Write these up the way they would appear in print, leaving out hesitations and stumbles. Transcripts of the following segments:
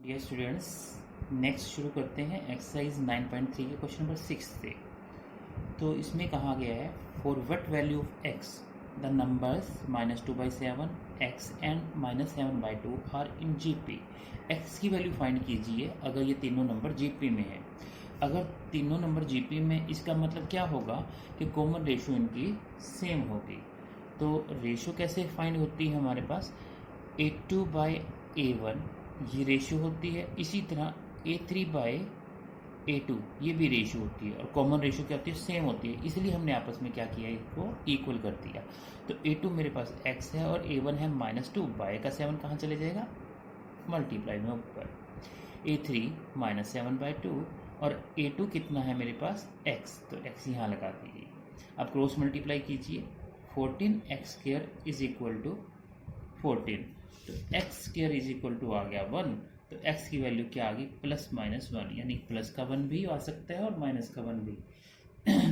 Dear students, next शुरू करते हैं एक्सरसाइज 9.3 के क्वेश्चन नंबर 6 से। तो इसमें कहा गया है for what value of x the numbers -2/7 x and -7/2 are in GP. X की वैल्यू फाइंड कीजिए अगर ये तीनों नंबर जीपी में है। अगर तीनों नंबर जीपी में, इसका मतलब क्या होगा कि कॉमन रेशो इनकी सेम होगी। तो रेशो कैसे फाइंड होती है हमारे पास, A2/A1 ये रेशियो होती है, इसी तरह A3/A2 ये भी रेशियो होती है, और कॉमन रेशियो क्या होती है, सेम होती है। इसलिए हमने आपस में क्या किया, इसको इक्वल कर दिया। तो A2 मेरे पास x है और A1 है -2, बाय का 7 कहाँ चले जाएगा, मल्टीप्लाई में ऊपर। A3 -7/2 और A2 कितना है मेरे पास x, तो x यहाँ लगा दीजिए। अब क्रॉस मल्टीप्लाई कीजिए, 14x² इज इक्वल टू 14, तो x square is equal to आ गया 1। तो x की वैल्यू क्या आ गई, +-1, यानी प्लस का 1 भी आ सकता है और माइनस का 1 भी।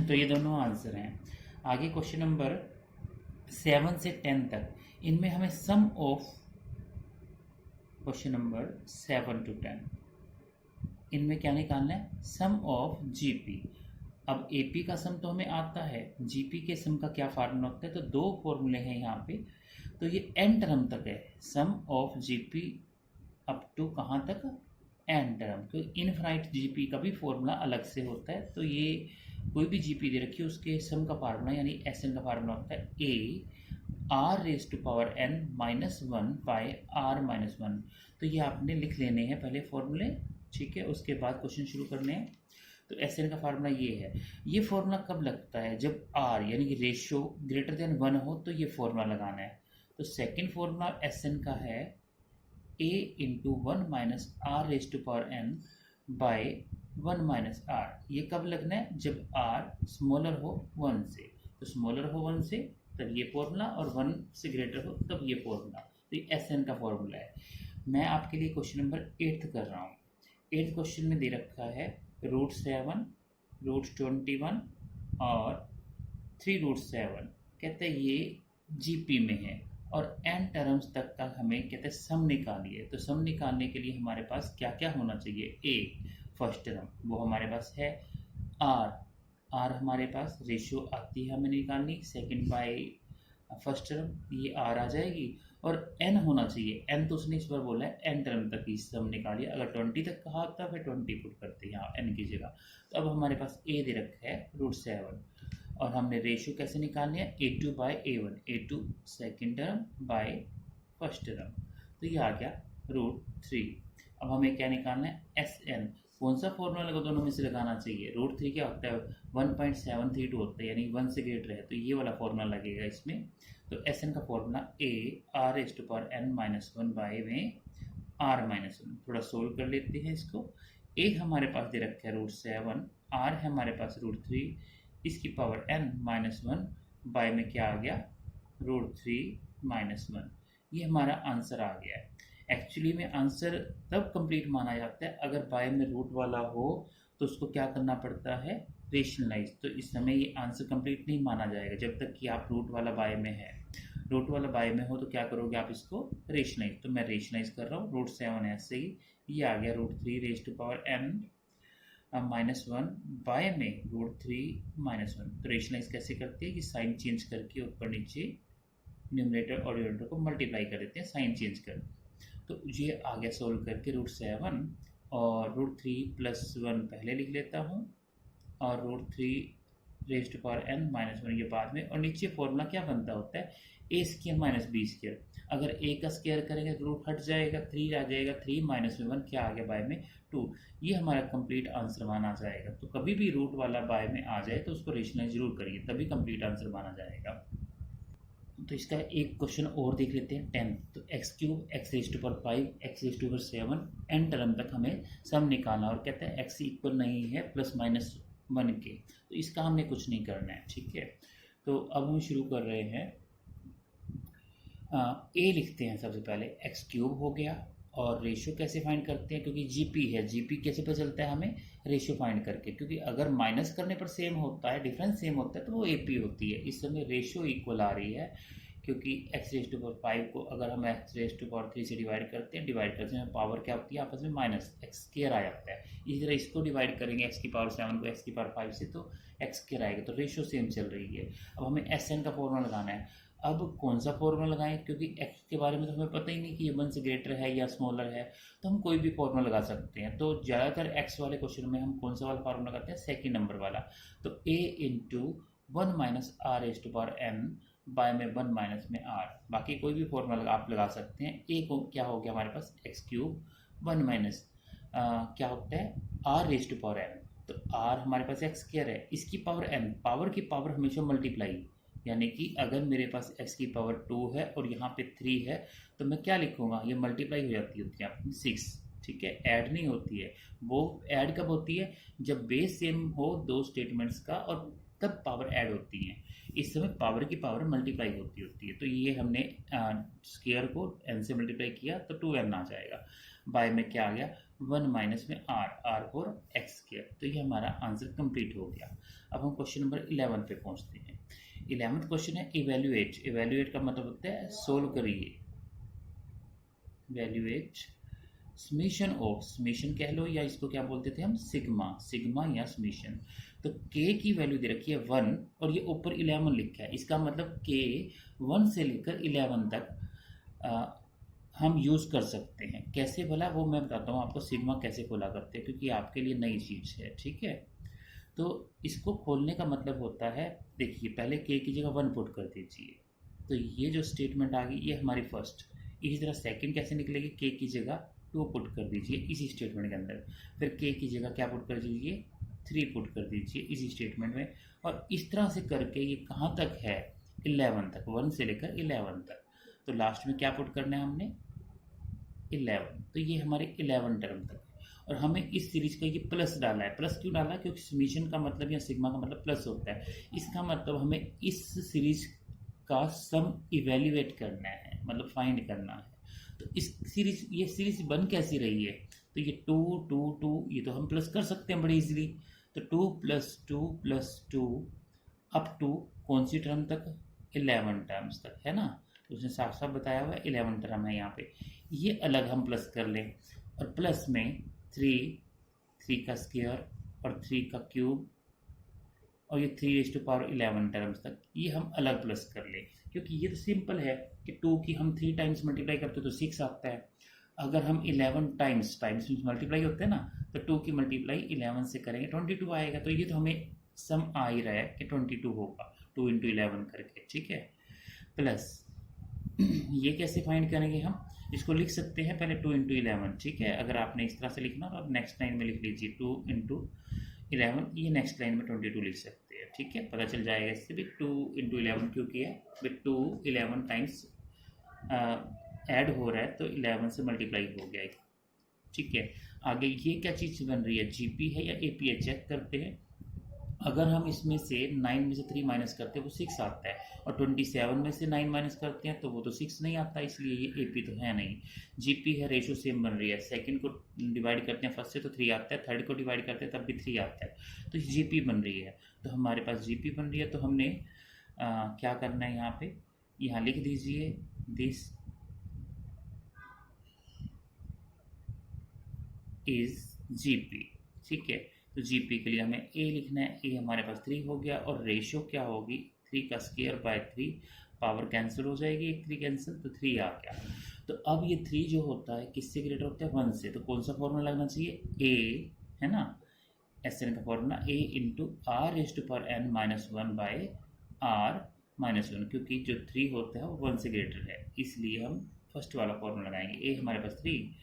तो ये दोनों आंसर हैं। आगे क्वेश्चन नंबर 7 से 10 तक, इनमें हमें सम ऑफ क्वेश्चन नंबर 7 to 10, इनमें क्या निकालना है, सम ऑफ जीपी। अब एपी का सम तो हमें आता है, जीपी के सम का क्या फार्मूला होता है, तो दो फॉर्मूले हैं यहाँ पे। तो ये एन टर्म तक है, सम ऑफ जीपी अप टू कहाँ तक, एन टर्म। तो इनफाइनाइट जीपी का भी फॉर्मूला अलग से होता है। तो ये कोई भी जीपी दे रखी है उसके सम का फार्मूला यानी एस एन का फार्मूला होता है a r raise to power n -1 by r -1। तो ये आपने लिख लेने हैं पहले फॉर्मूले, ठीक है। उसके बाद क्वेश्चन शुरू करने हैं। तो एस एन का फार्मूला ये है। ये फार्मूला कब लगता है, जब आर यानी कि रेशियो ग्रेटर देन 1 हो, तो ये फार्मूला लगाना है। तो सेकेंड फार्मूला एस एन का है a into 1 minus r raise to power n by 1 minus r. ये कब लगना है, जब r स्मॉलर हो 1 से। तो स्मॉलर हो 1 से तब ये फॉर्मूला, और 1 से ग्रेटर हो तब ये फॉर्मूला। तो ये एस एन का फॉर्मूला है। मैं आपके लिए क्वेश्चन नंबर 8 कर रहा हूँ। 8th क्वेश्चन में दे रखा है √7, √21 और 3√7। कहते हैं ये जीपी में है और n टर्म्स तक का हमें कहते हैं सम निकालिए। तो सम निकालने के लिए हमारे पास क्या क्या होना चाहिए, ए फर्स्ट टर्म वो हमारे पास है, आर हमारे पास रेशियो आती है हमें निकालनी, सेकंड बाय फर्स्ट टर्म ये आर आ जाएगी, और एन होना चाहिए। एन तो उसने इस बार बोला है एन टर्म तक ही सम निकालिए। अगर 20 तक कहा होता फिर 20 पुट करते हैं यहाँ एन की जगह। तो अब हमारे पास ए दे रखा है √7, और हमने रेशियो कैसे निकालनी है, A2/A1, A2 second term by first term. तो ये आ गया √3। अब हमें क्या निकालना है, SN। कौन सा फॉर्मूला लगा, दोनों में से लगाना चाहिए। √3 क्या होता है, 1.732 होता है, यानी 1 से ग्रेटर है, तो ये वाला फॉर्मूला लगेगा इसमें। तो SN का फॉर्मूला A r⁻n -1 बाय में r -1। थोड़ा सोल्व कर लेते हैं इसको। A हमारे पास दे रखा है √7, r है हमारे पास √3, इसकी पावर n -1 बाय में क्या आ गया, √3 -1। ये हमारा आंसर आ गया है। एक्चुअली में आंसर तब कंप्लीट माना जाता है अगर बाय में रूट वाला हो, तो उसको क्या करना पड़ता है, रेशनलाइज। तो इस समय ये आंसर कंप्लीट नहीं माना जाएगा जब तक कि आप रूट वाला बाय में है। रूट वाला बाय में हो तो क्या करोगे आप, इसको रेशनलाइज। तो मैं रेशनलाइज कर रहा हूँ, √7 ऐसे ही ये आ गया √3 -1 बाय में √3 -1। तो रेशनलाइज कैसे करते हैं कि साइन चेंज करके ऊपर नीचे न्यूमरेटर और डिनोमिनेटर को मल्टीप्लाई कर देते हैं साइन चेंज करके। तो ये आ गया सोल्व करके √7, और √3 + 1 पहले लिख लेता हूँ, और √3 n -1 ये बाद में। और नीचे फॉर्मूला क्या बनता होता है, a² - b²। अगर a का स्क्वायर करेंगे तो रूट हट जाएगा, 3 आ जाएगा, 3 - 1 क्या आ गया बाय में 2। ये हमारा कंप्लीट आंसर माना जाएगा। तो कभी भी रूट वाला बाय में आ जाए तो उसको रेशनलाइज जरूर करिए, तभी कंप्लीट आंसर माना जाएगा। तो इसका एक क्वेश्चन और देख लेते हैं 10। तो x³ x⁵, x⁵7 n term तक हमें सम निकालना, और कहते हैं x इक्वल नहीं है +-1 के। तो इसका हमने कुछ नहीं करना है, ठीक है। तो अब हम शुरू कर रहे हैं। a लिखते हैं सबसे पहले, x³ हो गया, और रेशियो कैसे फाइंड करते हैं, क्योंकि जीपी है, जीपी कैसे पता चलता है हमें, रेशियो फाइंड करके। क्योंकि अगर माइनस करने पर सेम होता है, डिफरेंस सेम होता है, तो वो एपी होती है। इस समय रेशियो इक्वल आ रही है, क्योंकि एक्स रेज टू पावर 5 को अगर हम एक्स रेज टू पावर 3 से डिवाइड करते हैं पावर क्या होती है आपस में माइनस एक्स स्क्वायर आ जाता है। इसी तरह इसको डिवाइड करेंगे एक्स की पावर 7 को एक्स की पावर 5 से तो एक्स स्क्वायर आएगा, तो रेशियो सेम चल रही है। अब हमें एस एन का फॉर्मूला लगाना है। अब कौन सा फॉर्मूला लगाएं, क्योंकि एक्स के बारे में तो हमें पता ही नहीं कि ये 1 से ग्रेटर है या स्मॉलर है, तो हम कोई भी फॉर्मूला लगा सकते हैं। तो ज़्यादातर एक्स वाले क्वेश्चन में हम कौन सा वाला फार्मूला लगाते हैं, सेकंड नंबर वाला। तो a into 1 minus r raise to power n by में 1 माइनस में आर, बाकी कोई भी फॉर्मूला आप लगा सकते हैं। a को क्या हो गया हमारे पास एक्स क्यूब 1 माइनस क्या होता है r raise to power n, तो आर हमारे पास एक्स स्क्वायर है, इसकी पावर एन, पावर की पावर हमेशा मल्टीप्लाई, यानी कि अगर मेरे पास x की पावर 2 है और यहाँ पे 3 है तो मैं क्या लिखूँगा, ये मल्टीप्लाई हो जाती होती है 6, ठीक है, ऐड नहीं होती है। वो ऐड कब होती है, जब बेस सेम हो दो स्टेटमेंट्स का और तब पावर ऐड होती है, इस समय पावर की पावर मल्टीप्लाई होती है। तो ये हमने स्क्वायर को n से मल्टीप्लाई किया तो 2n आ जाएगा, बाय में क्या आ गया 1 माइनस में r फॉर एक्स स्क्वायर। तो ये हमारा आंसर कंप्लीट हो गया। अब हम क्वेश्चन नंबर 11 पे पहुँचते हैं। 11वां क्वेश्चन है इवेल्युएट का मतलब होता है सोल्व करिए, इवेल्युएट समीशन ऑफ, समीशन कह लो या इसको क्या बोलते थे हम सिग्मा या समीशन। तो k की वैल्यू दे रखी है 1 और ये ऊपर 11 लिखा है, इसका मतलब k 1 से लेकर 11 तक हम यूज़ कर सकते हैं। कैसे भला वो मैं बताता हूँ आपको, सिग्मा कैसे खोला करते हैं, क्योंकि आपके लिए नई चीज़ है, ठीक है। तो इसको खोलने का मतलब होता है, देखिए पहले k की जगह 1 पुट कर दीजिए, तो ये जो स्टेटमेंट आ गई ये हमारी फर्स्ट। इसी तरह सेकंड कैसे निकलेगी, k की जगह 2 पुट कर दीजिए इसी स्टेटमेंट के अंदर, फिर k की जगह क्या पुट कर दीजिए 3 पुट कर दीजिए इसी स्टेटमेंट में, और इस तरह से करके ये कहाँ तक है 11 तक, 1 से लेकर 11 तक। तो लास्ट में क्या पुट करना है हमने 11, तो ये हमारे 11 टर्म तक। और हमें इस सीरीज का ये प्लस डाला है, प्लस क्यों डाला है, क्योंकि समीशन का मतलब या सिग्मा का मतलब प्लस होता है। इसका मतलब हमें इस सीरीज का सम इवेल्युएट करना है, मतलब फाइंड करना है। तो इस सीरीज, ये सीरीज बन कैसी रही है, तो ये 2 2 2, ये तो हम प्लस कर सकते हैं बड़ी इजीली। तो 2 + 2 अप टू कौन सी टर्म तक, 11 टर्म्स तक, है ना। तो उसने साफ साफ बताया हुआ है 11 टर्म है यहाँ पे, ये अलग हम प्लस कर लें। और प्लस में 3 का स्क्वायर और 3 का क्यूब और ये 3⁻11 टर्म्स तक, ये हम अलग प्लस कर लें, क्योंकि ये तो सिंपल है कि 2 की हम 3 टाइम्स मल्टीप्लाई करते तो 6 आता है। अगर हम 11 टाइम्स मल्टीप्लाई होते हैं ना, तो 2 की मल्टीप्लाई 11 से करेंगे 22 आएगा। तो ये तो हमें सम आ ही रहा है कि 22 होगा 2 × 11 करके, ठीक है। प्लस ये कैसे फाइंड करेंगे हम, इसको लिख सकते हैं पहले 2 × 11, ठीक है। अगर आपने इस तरह से लिखना तो आप नेक्स्ट लाइन में लिख लीजिए 2 × 11, ये नेक्स्ट लाइन में 22 लिख सकते हैं, ठीक है। पता चल जाएगा इससे भी 2 × 11 क्यों किया है, 2 11 टाइम्स ऐड हो रहा है तो 11 से मल्टीप्लाई हो गया, ठीक है। आगे ये क्या चीज़ बन रही है, जीपी है या एपी है, चेक करते हैं। अगर हम इसमें से 9 में से 3 माइनस करते हैं वो 6 आता है, और 27 में से 9 माइनस करते हैं तो वो तो 6 नहीं आता, इसलिए ये एपी तो है नहीं। जीपी है, रेशो सेम बन रही है, सेकंड को डिवाइड करते हैं फर्स्ट से तो 3 आता है, थर्ड को डिवाइड करते हैं तब भी 3 आता है, तो जीपी बन रही है। तो हमारे पास जीपी बन रही है, तो हमने क्या करना है, यहाँ पे यहाँ लिख दीजिए दिस इज जीपी, ठीक है। तो जीपी के लिए हमें ए लिखना है, ए हमारे पास 3 हो गया, और रेशियो क्या होगी 3 का स्क्वायर बाय 3, पावर कैंसिल हो जाएगी, एक 3 कैंसिल तो 3 आ गया। तो अब ये 3 जो होता है किससे ग्रेटर होता है 1 से, तो कौन सा फॉर्मूला लगना चाहिए, ए है ना, एस एन का formula a × r⁻n - 1 by r-1, क्योंकि जो 3 होता है वो 1 से ग्रेटर है, इसलिए हम फर्स्ट वाला फॉर्मूला लगाएंगे। a हमारे पास 3,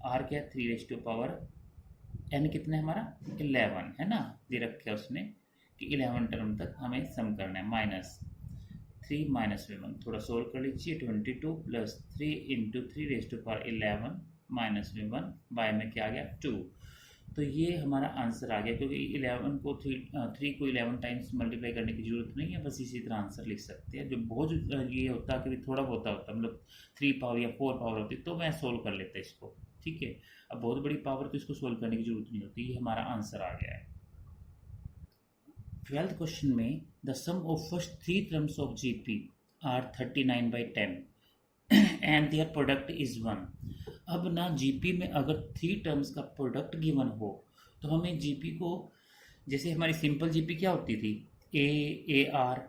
r क्या 3⁻n कितना है हमारा 11 है ना, दे रखे उसने कि 11 टर्म तक हमें सम करना है। -3 - 1, थोड़ा सोल्व कर लीजिए, 22 + 3 × 3⁻11 - 1 बाय में क्या आ गया 2। तो ये हमारा आंसर आ गया, क्योंकि 11 को 3 को 11 टाइम्स मल्टीप्लाई करने की जरूरत नहीं है, बस इसी तरह आंसर लिख सकते हैं। जो बहुत ये होता है कि थोड़ा बहुत होता मतलब 3 पावर या 4 पावर होती तो मैं सोल्व कर लेता इसको, ठीक है। अब बहुत बड़ी पावर तो इसको सोल्व करने की जरूरत नहीं होती, ये हमारा आंसर आ गया है। 12th क्वेश्चन में the sum of first 3 terms of GP are 39/10 and their product is 1। अब ना जीपी में अगर 3 टर्म्स का प्रोडक्ट गिवन हो तो हमें जीपी को, जैसे हमारी सिंपल जीपी क्या होती थी, ए आर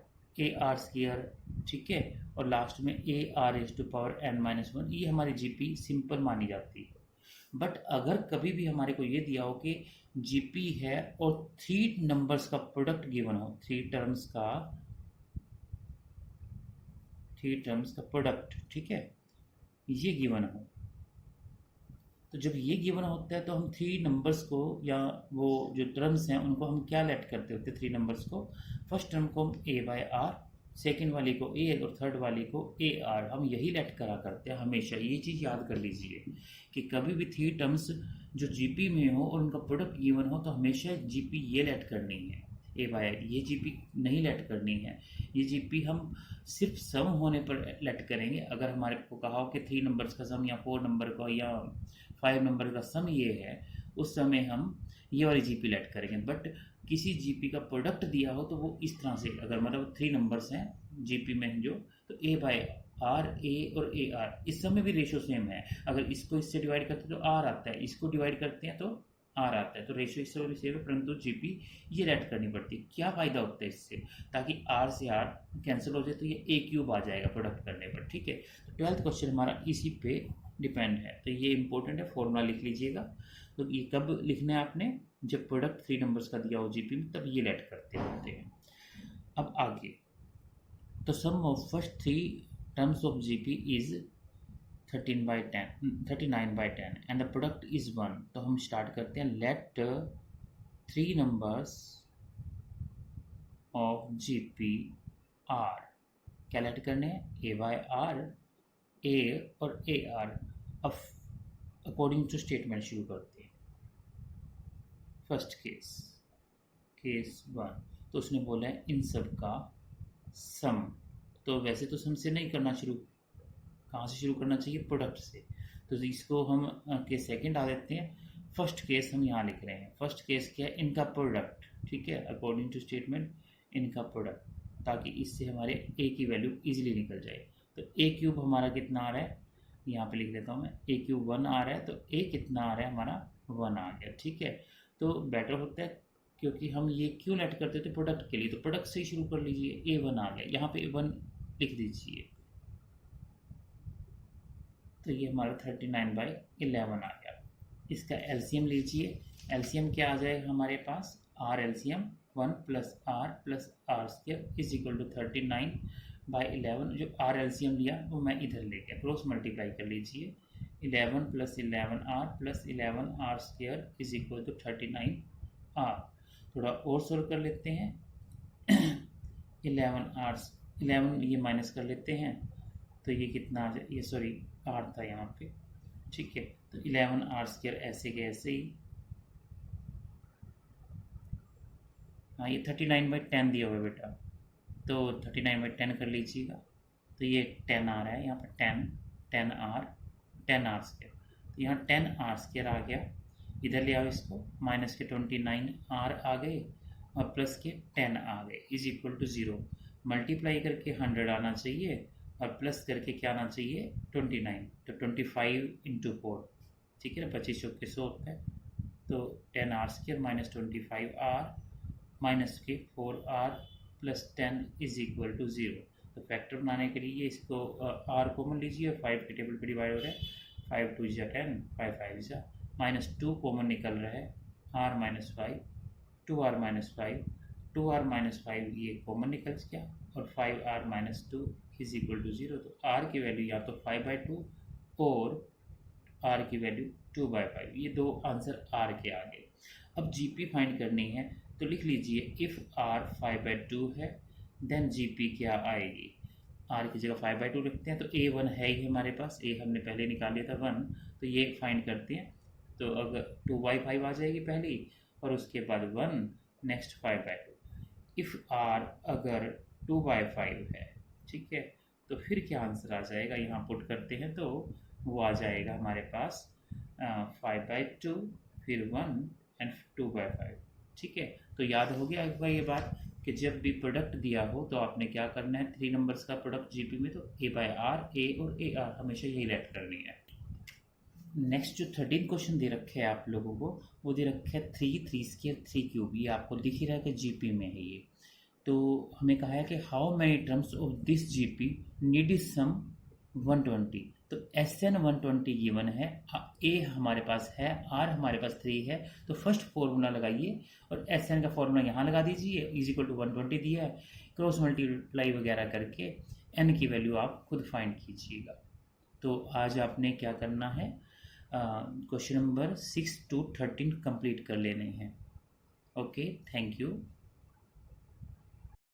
स्क्वायर, ठीक है, और लास्ट में a r raise to power n-1, ये हमारी जीपी सिंपल मानी जाती है। बट अगर कभी भी हमारे को ये दिया हो कि जीपी है और 3 नंबर्स का प्रोडक्ट गिवन हो, 3 टर्म्स का प्रोडक्ट, ठीक है, ये गिवन हो, तो जब ये गिवन होता है तो हम 3 नंबर्स को, या वो जो टर्म्स हैं उनको हम क्या लेट करते होते हैं, 3 नंबर्स को, फर्स्ट टर्म को हम ए बाय आर, सेकेंड वाली को ए और थर्ड वाली को ए आर, हम यही लेट करा करते हैं हमेशा। ये चीज़ याद कर लीजिए कि कभी भी 3 टर्म्स जो जीपी में हो और उनका प्रोडक्ट गिवन हो तो हमेशा जीपी ये लेट करनी है, ए बाय आर, ये जीपी नहीं लेट करनी है। ये जीपी हम सिर्फ सम होने पर लेट करेंगे। अगर हमारे को कहा हो कि 3 नंबर्स का सम या 4 नंबर का या 5 नंबर का सम ये है, उस समय हम ये वाली जीपी लेट करेंगे। बट किसी जीपी का प्रोडक्ट दिया हो तो वो इस तरह से, अगर मतलब 3 नंबर्स हैं जीपी में जो, तो ए बाय आर, ए और ए आर, इस समय भी रेशो सेम है। अगर इसको इससे डिवाइड करते हैं तो आर आता है, इसको डिवाइड करते हैं तो आर आता है, तो रेशो इससे भी सेम है, परंतु जीपी ये लेट करनी पड़ती है। क्या फ़ायदा होता है इससे, ताकि आर से आर कैंसिल हो जाए तो ये ए क्यूब आ जाएगा प्रोडक्ट करने पर, ठीक है। तो 12th क्वेश्चन हमारा इसी पे डिपेंड है, तो ये इंपॉर्टेंट है, फॉर्मूला लिख लीजिएगा। तो ये कब लिखना है आपने, जब प्रोडक्ट 3 नंबर्स का दिया हो जीपी में, तब ये लेट करते होते हैं। अब आगे, तो sum of first 3 terms of GP is 39/10 and the product is 1। तो हम स्टार्ट करते हैं, let 3 numbers of GP are, क्या लेट करने हैं, ए बाय आर, ए और ए आर। अब अकॉर्डिंग टू स्टेटमेंट शुरू करते हैं। फर्स्ट केस 1, तो उसने बोला है इन सब का सम। तो वैसे तो सम से नहीं करना शुरू, कहाँ से शुरू करना चाहिए, प्रोडक्ट से। तो इसको हम केस सेकंड आ देते हैं। फर्स्ट केस हम यहाँ लिख रहे हैं। फर्स्ट केस क्या है, इनका प्रोडक्ट, ठीक है, अकॉर्डिंग टू स्टेटमेंट इनका प्रोडक्ट, ताकि इससे हमारे ए की वैल्यू इजीली निकल जाए। तो ए क्यूब हमारा कितना आ रहा है, यहाँ पे लिख देता हूँ मैं, ए क्यूब 1 आ रहा है, तो ए कितना आ रहा है हमारा 1 आ गया, ठीक है। तो बेटर होता है, क्योंकि हम ये क्यों लेट करते थे प्रोडक्ट के लिए, तो प्रोडक्ट से ही शुरू कर लीजिए। ए 1 आ गया, यहाँ पे 1 लिख दीजिए, तो ये हमारा 39/11 आ गया। इसका एलसीएम लीजिए, एलसीएम क्या आ जाएगा हमारे पास, r LCM 1 + r² is equal to 39/11। जो आर एलसीएम लिया वो मैं इधर ले गया, क्रॉस मल्टीप्लाई कर लीजिए, 11 + 11r + 11r² is equal to 39r। थोड़ा और सोल्व कर लेते हैं, 11 ये माइनस कर लेते हैं, तो ये कितना आ जाए, ये सॉरी आर था यहाँ पे, ठीक है। तो 11r² ऐसे के ऐसे ही, हाँ ये 39/10 दिया हुआ है बेटा, तो 39/10 कर लीजिएगा। तो ये 10 आ रहा है यहाँ पर, 10r², तो यहाँ 10r² आ गया। इधर ले आओ इसको, माइनस के 29r आ गए और प्लस के 10 आ गए, इज इक्वल टू 0। मल्टीप्लाई करके 100 आना चाहिए और प्लस करके क्या आना चाहिए, 29। तो 25 × 4, ठीक है ना, 25 चौके 100 होता है। तो 10r² - 25r माइनस के 4r + 10 इज इक्वल टू 0। तो फैक्टर बनाने के लिए इसको r कॉमन लीजिए और 5 के टेबल पे डिवाइड हो रहा है, 5 × 2 = 10, 5 × 5 = -2 कॉमन निकल रहा है, r - 5, 2r - 5, 2r - 5 ये कॉमन निकल गया, और 5r - 2 इज इक्वल टू 0। तो r की वैल्यू या तो 5/2 और r की वैल्यू 2/5, ये दो आंसर r के आ गए। अब जीपी फाइंड करनी है, तो लिख लीजिए इफ़ r 5/2 है देन जीपी क्या आएगी। r की जगह 5/2 रखते हैं, तो a1 है ही हमारे पास, a हमने पहले निकाल लिया था 1, तो ये फाइंड करते हैं। तो अगर 2/5 आ जाएगी पहली, और उसके बाद 1, नेक्स्ट 5/2। इफ़ r अगर 2/5 है, ठीक है, तो फिर क्या आंसर आ जाएगा, यहाँ पुट करते हैं तो वो आ जाएगा हमारे पास 5/2, फिर 1 एंड 2/5, ठीक है। तो याद हो गया आपका ये बात कि जब भी प्रोडक्ट दिया हो तो आपने क्या करना है, 3 नंबर्स का प्रोडक्ट जीपी में, तो ए बाय आर, ए और ए आर हमेशा यही लेट करनी है। नेक्स्ट जो 13 क्वेश्चन दे रखे हैं आप लोगों को, वो दे रखे हैं 3 स्क्वायर 3 क्यूब, ये आपको दिख ही रहा है कि जीपी में है ये। तो हमें कहा है कि how many terms of this GP need is sum 120। तो SN 120 गिवन है, ए हमारे पास है, आर हमारे पास 3 है, तो फर्स्ट फॉर्मूला लगाइए और SN का फॉर्मूला यहाँ लगा दीजिए, इज इक्वल टू 120 दिया है, क्रॉस मल्टीप्लाई वगैरह करके n की वैल्यू आप खुद फाइंड कीजिएगा। तो आज आपने क्या करना है, क्वेश्चन नंबर 6 to 13 कंप्लीट कर लेने हैं। Okay, thank you.